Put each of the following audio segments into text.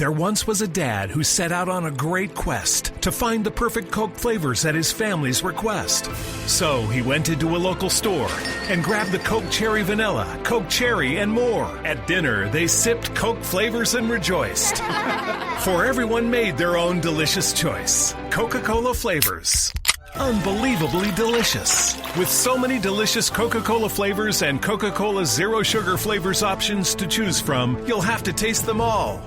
There once was a dad who set out on a great quest to find the perfect Coke flavors at his family's request. So he went into a local store and grabbed the Coke Cherry Vanilla, Coke Cherry, and more. At dinner, they sipped Coke flavors and rejoiced. For everyone made their own delicious choice. Coca-Cola flavors. Unbelievably delicious. With so many delicious Coca-Cola flavors and Coca-Cola Zero Sugar flavors options to choose from, you'll have to taste them all.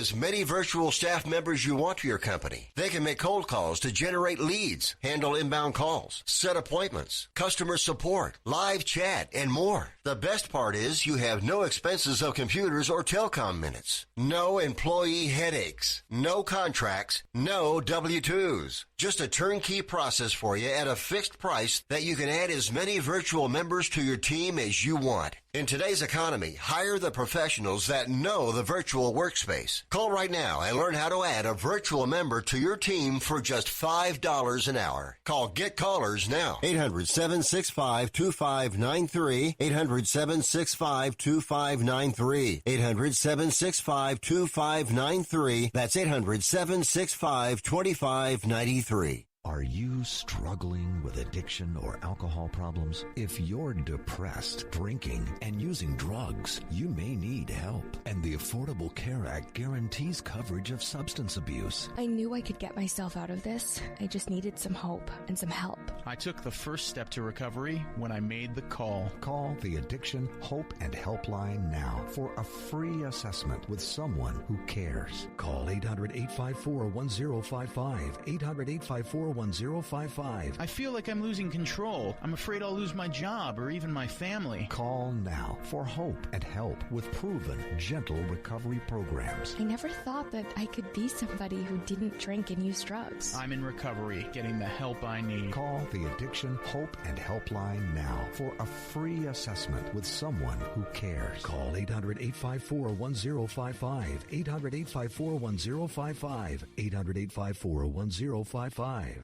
As many virtual staff members you want to your company. They can make cold calls to generate leads, handle inbound calls, set appointments, customer support, live chat, and more. The best part is you have no expenses of computers or telecom minutes. No employee headaches. No contracts. No W-2s. Just a turnkey process for you at a fixed price that you can add as many virtual members to your team as you want. In today's economy, hire the professionals that know the virtual workspace. Call right now and learn how to add a virtual member to your team for just $5 an hour. Call Get Callers now. 800-765-2593. 800-765-2593. 800-765-2593. That's 800-765-2593. Are you struggling with addiction or alcohol problems? If you're depressed, drinking, and using drugs, you may need help. And the Affordable Care Act guarantees coverage of substance abuse. I knew I could get myself out of this. I just needed some hope and some help. I took the first step to recovery when I made the call. Call the Addiction Hope and Helpline now for a free assessment with someone who cares. Call 800-854-1055. 800-854-1055. I feel like I'm losing control. I'm afraid I'll lose my job or even my family. Call now for hope and help with proven, gentle recovery programs. I never thought that I could be somebody who didn't drink and use drugs. I'm in recovery, getting the help I need. Call the Addiction Hope and Helpline now for a free assessment with someone who cares. Call 800-854-1055. 800-854-1055. 800-854-1055.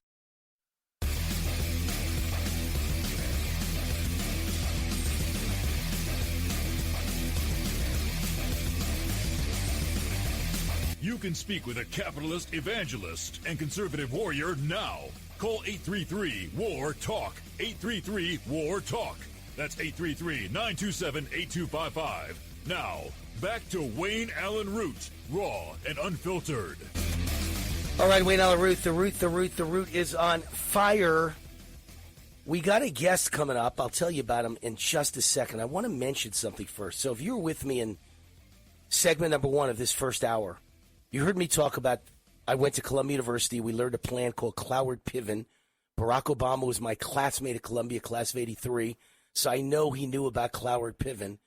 You can speak with a capitalist evangelist and conservative warrior now. Call 833-WAR-TALK. 833-WAR-TALK. That's 833-927-8255. Now, back to Wayne Allen Root, raw and unfiltered. All right, Wayne Allen Root. The Root is on fire. We got a guest coming up. I'll tell you about him in just a second. I want to mention something first. So if you were with me in segment number 1 of this first hour, you heard me talk about, I went to Columbia University. We learned a plan called Cloward Piven. Barack Obama was my classmate at Columbia, class of 83. So I know he knew about Cloward Piven.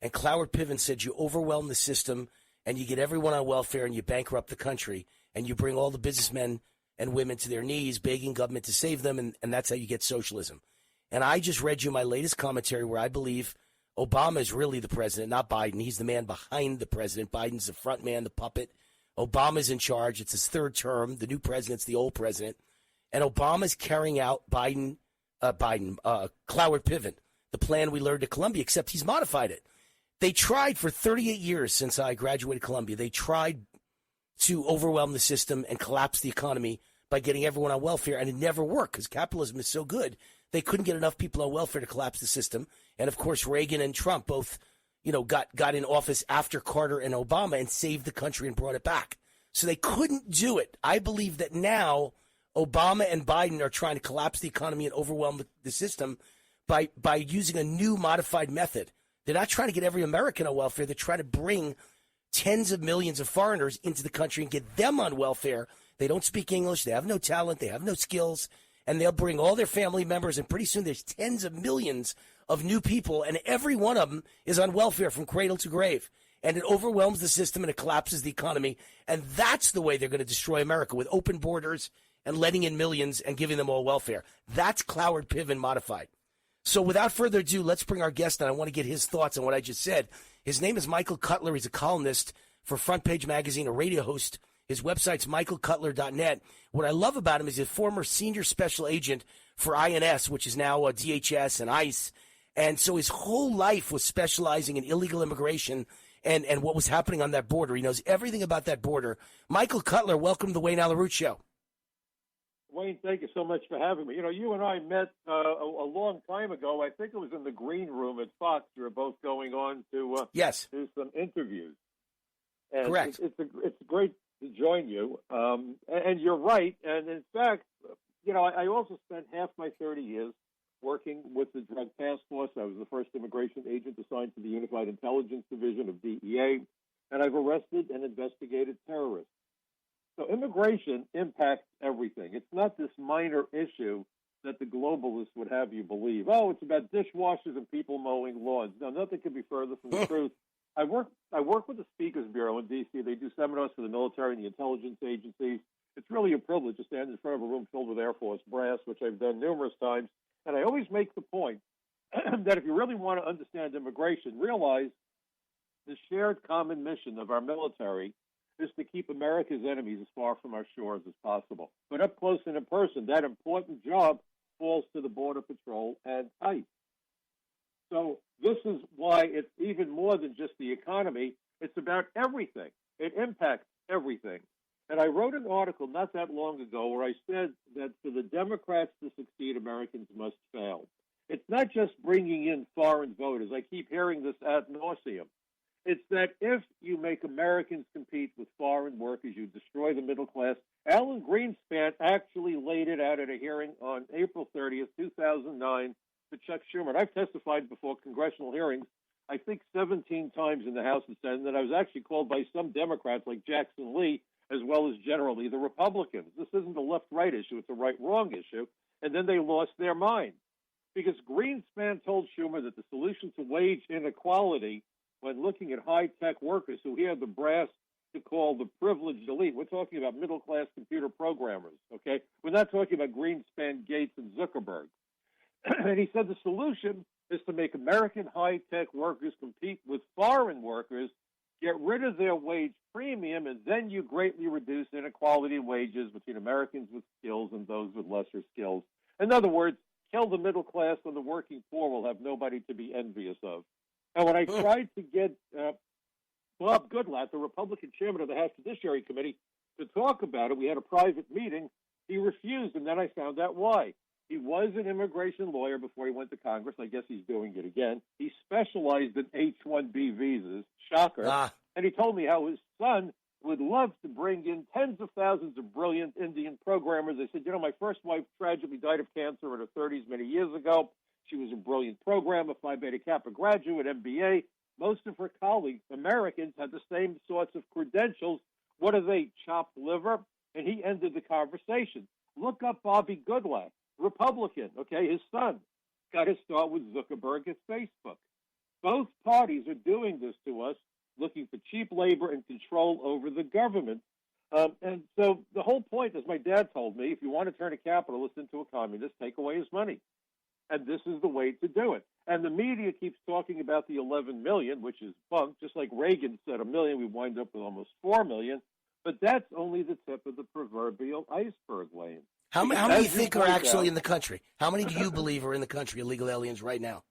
And Cloward Piven said you overwhelm the system and you get everyone on welfare and you bankrupt the country and you bring all the businessmen and women to their knees, begging government to save them, and that's how you get socialism. And I just read you my latest commentary where I believe Obama is really the president, not Biden. He's the man behind the president. Biden's the front man, the puppet. Obama's in charge. It's his third term. The new president's the old president. And Obama's carrying out Cloward Piven, the plan we learned at Columbia, except he's modified it. They tried for 38 years since I graduated Columbia. They tried to overwhelm the system and collapse the economy by getting everyone on welfare, and it never worked because capitalism is so good. They couldn't get enough people on welfare to collapse the system. And, of course, Reagan and Trump both got in office after Carter and Obama and saved the country and brought it back. So they couldn't do it. I believe that now Obama and Biden are trying to collapse the economy and overwhelm the system by using a new modified method. They're not trying to get every American on welfare. They're trying to bring tens of millions of foreigners into the country and get them on welfare. They don't speak English. They have no talent. They have no skills. And they'll bring all their family members. And pretty soon there's tens of millions of new people, and every one of them is on welfare from cradle to grave. And it overwhelms the system and it collapses the economy. And that's the way they're going to destroy America, with open borders and letting in millions and giving them all welfare. That's Cloward Piven modified. So without further ado, let's bring our guest on. I want to get his thoughts on what I just said. His name is Michael Cutler. He's a columnist for Front Page Magazine, a radio host. His website's michaelcutler.net. What I love about him is he's a former senior special agent for INS, which is now DHS and ICE. And so his whole life was specializing in illegal immigration and what was happening on that border. He knows everything about that border. Michael Cutler, welcome to the Wayne Allen Root Show. Wayne, thank you so much for having me. You know, you and I met a long time ago. I think it was in the green room at Fox. We were both going on to do some interviews. And Correct. It's great to join you. And you're right. And in fact, you know, I also spent half my 30 years working with the Drug Task Force. I was the first immigration agent assigned to the Unified Intelligence Division of DEA, and I've arrested and investigated terrorists. So immigration impacts everything. It's not this minor issue that the globalists would have you believe. Oh, it's about dishwashers and people mowing lawns. No, nothing could be further from the truth. I work with the Speakers Bureau in D.C. They do seminars for the military and the intelligence agencies. It's really a privilege to stand in front of a room filled with Air Force brass, which I've done numerous times. And I always make the point that if you really want to understand immigration, realize the shared common mission of our military is to keep America's enemies as far from our shores as possible. But up close and in person, that important job falls to the Border Patrol and ICE. So this is why it's even more than just the economy. It's about everything. It impacts everything. And I wrote an article not that long ago where I said that for the Democrats to succeed, Americans must fail. It's not just bringing in foreign voters. I keep hearing this ad nauseum. It's that if you make Americans compete with foreign workers, you destroy the middle class. Alan Greenspan actually laid it out at a hearing on April 30th, 2009, to Chuck Schumer. And I've testified before congressional hearings, I think 17 times in the House and Senate, and I was actually called by some Democrats like Jackson Lee, as well as generally the Republicans. This isn't a left-right issue, it's a right-wrong issue. And then they lost their mind. Because Greenspan told Schumer that the solution to wage inequality when looking at high-tech workers who he had the brass to call the privileged elite, we're talking about middle-class computer programmers, okay? We're not talking about Greenspan, Gates, and Zuckerberg. And he said the solution is to make American high-tech workers compete with foreign workers, get rid of their wage premium, and then you greatly reduce inequality in wages between Americans with skills and those with lesser skills. In other words, kill the middle class and the working poor will have nobody to be envious of. And when I tried to get Bob Goodlatte, the Republican chairman of the House Judiciary Committee, to talk about it, we had a private meeting, he refused, and then I found out why. He was an immigration lawyer before he went to Congress. I guess he's doing it again. He specialized in H-1B visas, shocker, and he told me how his son would love to bring in tens of thousands of brilliant Indian programmers. I said, you know, my first wife tragically died of cancer in her 30s many years ago. She was a brilliant programmer, Phi Beta Kappa graduate, MBA. Most of her colleagues, Americans, had the same sorts of credentials. What are they, chopped liver? And he ended the conversation. Look up Bobby Goodlatte, Republican, okay? His son got his start with Zuckerberg at Facebook. Both parties are doing this to us, looking for cheap labor and control over the government. And so the whole point, as my dad told me, if you want to turn a capitalist into a communist, take away his money. And this is the way to do it. And the media keeps talking about the 11 million, which is bunk. Just like Reagan said, 1 million, we wind up with almost 4 million. But that's only the tip of the proverbial iceberg, Wayne. How many do you think are actually in the country? How many do you believe are in the country, illegal aliens, right now?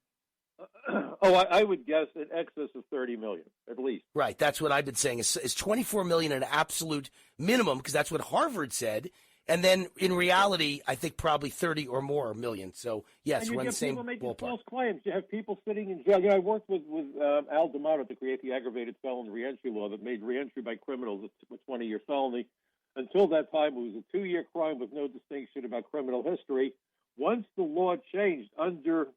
I would guess in excess of 30 million, at least. Right. That's what I've been saying. Is 24 million an absolute minimum? Because that's what Harvard said. And then in reality, I think probably 30 or more million. So, yes, we're in the same ballpark. People making false ballpark. claims. You have people sitting in jail. You know, I worked with Al D'Amato to create the aggravated felon reentry law that made reentry by criminals a 20-year felony. Until that time, it was a 2-year crime with no distinction about criminal history. Once the law changed under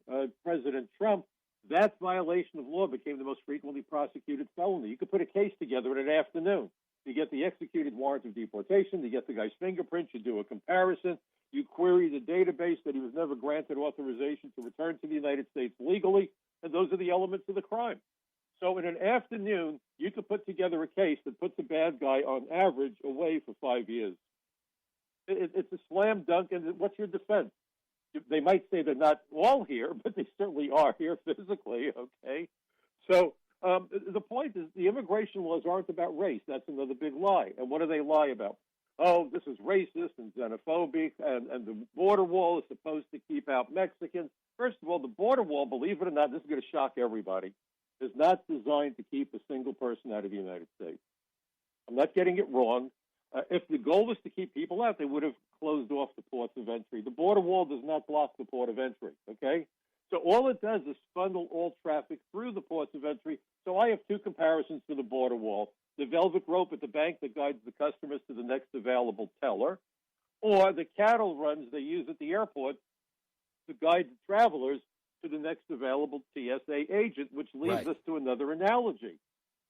President Trump, that violation of law became the most frequently prosecuted felony. You could put a case together in an afternoon. You get the executed warrant of deportation, you get the guy's fingerprints, you do a comparison, you query the database that he was never granted authorization to return to the United States legally, and those are the elements of the crime. So in an afternoon, you could put together a case that puts a bad guy on average away for 5 years. It's a slam dunk, and what's your defense? They might say they're not all here, but they certainly are here physically, okay? So the point is the immigration laws aren't about race. That's another big lie. And what do they lie about? Oh, this is racist and xenophobic, and the border wall is supposed to keep out Mexicans. First of all, the border wall, believe it or not, this is going to shock everybody. is not designed to keep a single person out of the United States. I'm not getting it wrong. If the goal was to keep people out, they would have closed off the ports of entry. The border wall does not block the port of entry, okay? So all it does is funnel all traffic through the ports of entry. So I have two comparisons to the border wall: the velvet rope at the bank that guides the customers to the next available teller, or the cattle runs they use at the airport to guide the travelers to the next available TSA agent, which leads us to another analogy.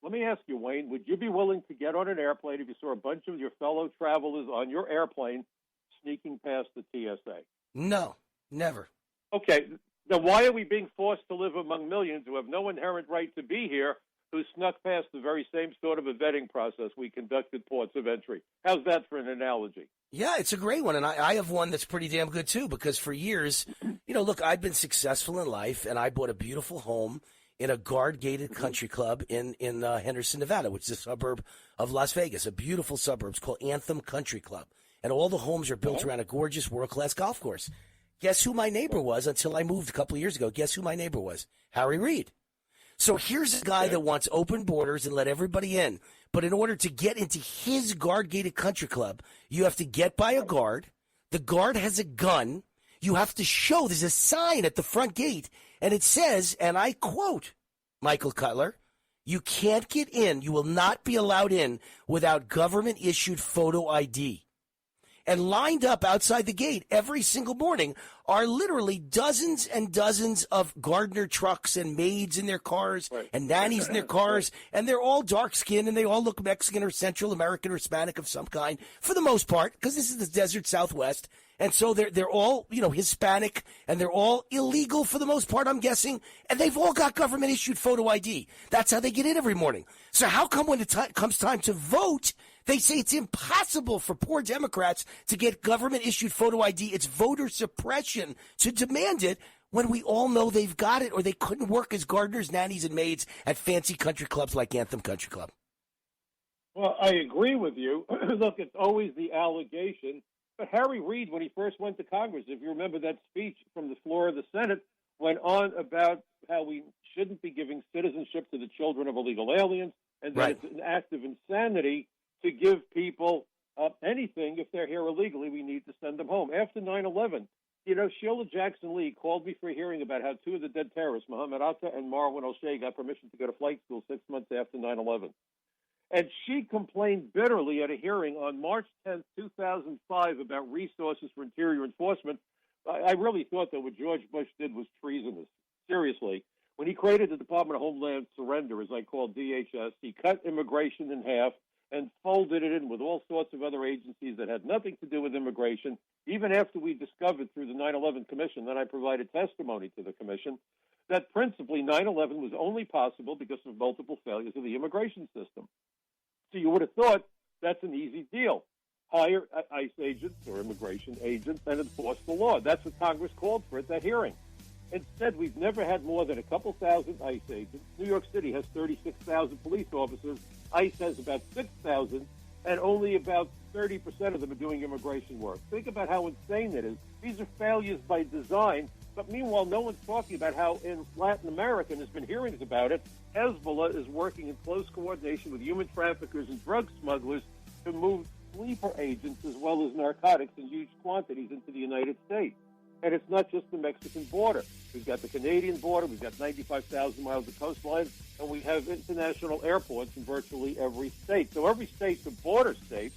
Let me ask you, Wayne, would you be willing to get on an airplane if you saw a bunch of your fellow travelers on your airplane sneaking past the TSA? No, never. Okay, then why are we being forced to live among millions who have no inherent right to be here, who snuck past the very same sort of a vetting process we conducted ports of entry? How's that for an analogy? Yeah, it's a great one, and I have one that's pretty damn good, too, because for years, look, I've been successful in life, and I bought a beautiful home in a guard-gated country club in Henderson, Nevada, which is a suburb of Las Vegas, a beautiful suburb. It's called Anthem Country Club, and all the homes are built around a gorgeous world-class golf course. Guess who my neighbor was until I moved a couple of years ago? Guess who my neighbor was? Harry Reid. So here's a guy that wants open borders and let everybody in. But in order to get into his guard-gated country club, you have to get by a guard. The guard has a gun. You have to show there's a sign at the front gate, and it says, and I quote, Michael Cutler, you can't get in, you will not be allowed in without government-issued photo ID. And lined up outside the gate every single morning are literally dozens and dozens of gardener trucks and maids in their cars and nannies in their cars, and they're all dark-skinned, and they all look Mexican or Central American or Hispanic of some kind, for the most part, because this is the desert Southwest. And so they're all, Hispanic, and they're all illegal for the most part, I'm guessing, and they've all got government-issued photo ID. That's how they get in every morning. So how come when it comes time to vote, they say it's impossible for poor Democrats to get government-issued photo ID? It's voter suppression to demand it when we all know they've got it, or they couldn't work as gardeners, nannies, and maids at fancy country clubs like Anthem Country Club. Well, I agree with you. Look, it's always the allegation. But Harry Reid, when he first went to Congress, if you remember that speech from the floor of the Senate, went on about how we shouldn't be giving citizenship to the children of illegal aliens, and that it's an act of insanity to give people anything if they're here illegally. We need to send them home. After 9/11, Sheila Jackson Lee called me for a hearing about how two of the dead terrorists, Mohammed Atta and Marwan O'Shea, got permission to go to flight school 6 months after 9/11. And she complained bitterly at a hearing on March 10th, 2005, about resources for interior enforcement. I really thought that what George Bush did was treasonous. Seriously. When he created the Department of Homeland Surrender, as I call DHS, he cut immigration in half and folded it in with all sorts of other agencies that had nothing to do with immigration, even after we discovered through the 9/11 Commission, then I provided testimony to the Commission, that principally 9/11 was only possible because of multiple failures of the immigration system. So you would have thought that's an easy deal. Hire ICE agents or immigration agents and enforce the law. That's what Congress called for at that hearing. Instead, we've never had more than a couple thousand ICE agents. New York City has 36,000 police officers. ICE has about 6,000, and only about 30% of them are doing immigration work. Think about how insane that is. These are failures by design. But meanwhile, no one's talking about how in Latin America, and there's been hearings about it, Hezbollah is working in close coordination with human traffickers and drug smugglers to move sleeper agents as well as narcotics in huge quantities into the United States. And it's not just the Mexican border. We've got the Canadian border, we've got 95,000 miles of coastline, and we have international airports in virtually every state. So every state's a border state.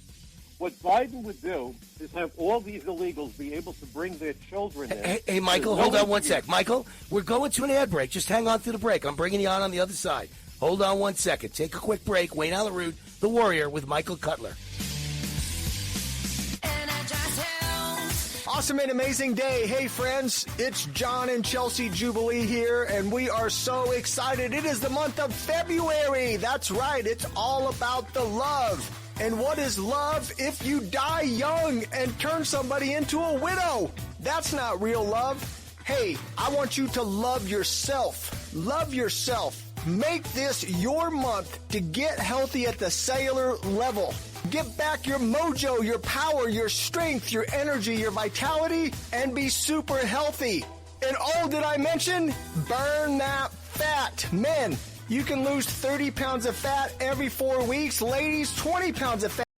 What Biden would do is have all these illegals be able to bring their children in. Hey, Michael, hold on one sec. Michael, we're going to an ad break. Just hang on through the break. I'm bringing you on the other side. Hold on one second. Take a quick break. Wayne Alllyn Root, The Warrior, with Michael Cutler. Awesome and amazing day. Hey, friends, it's John and Chelsea Jubilee here, and we are so excited. It is the month of February. That's right. It's all about the love. And what is love if you die young and turn somebody into a widow? That's not real love. Hey, I want you to love yourself. Love yourself. Make this your month to get healthy at the cellular level. Get back your mojo, your power, your strength, your energy, your vitality, and be super healthy. And oh, did I mention? Burn that fat. Men, You can lose 30 pounds of fat every 4 weeks. Ladies, 20 pounds of fat